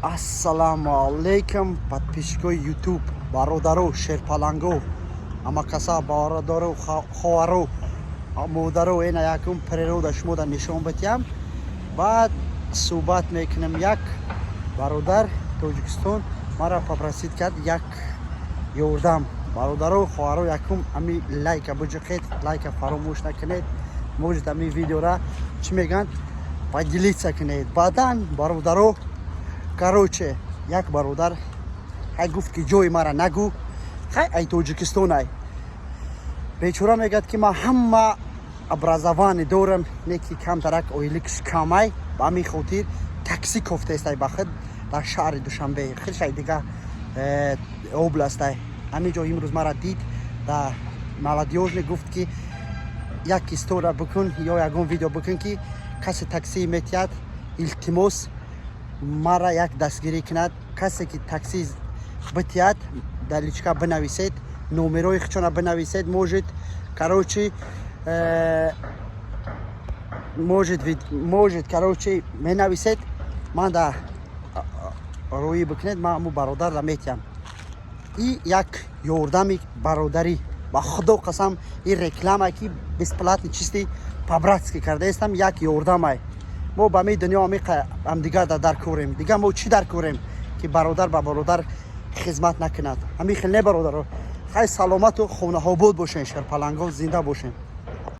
Ассаламу алейкум, подписчикои YouTube, бародару, шерпалангу, амакаса бародару, ховару, модару, ина якум природа шумода нишон битям. Баъд суҳбат мекунем. Як бародар Тоҷикистон мара попросид кард як ёрдам. Бародару, ховару, якум ами лайка буҷиқед, лайка фаромӯш накунед. Можед ами видеора чӣ мегӯянд поделиться кунед. Баъдан бародару, короче, як бародар хай гуфт ки ҷои мара нагӯ, хай ай Тоҷикистон ай. Бечора мегӯяд ки ман ҳама образование дорам, не ки камтарак оиликш камай. Ба ҳамин хотир такси кофтестай ба худ дар шаҳри Душанбе, хелшай дига областай. Ҳамин ҷо имрӯз мара дид дар молодёжный, гуфт ки як история бикун ё ягон видео бикун ки касе такси метиҳад, илтимос мара як дастгирӣ кунад. Касе ки такси битиҳад дар личка бинависед, номерои худшона бинависед, можед короче можед короче менависед, ман да рӯӣ бикунед, ман ҳамун бародарро метиҳам. И як ёрдами бародарӣ, ба худо қасам ин реклама ки бесплатни чисти по-братски кардаестам, як ёрдамай. мо ба ҳамин дунё ҳамдигар дар корем. Дига мо чӣ дар корем ки бародар ба бародар хизмат накунад? ҳамин хел не бародаро. хай саломату хонаобод бошен, шерпалангон зинда бошен.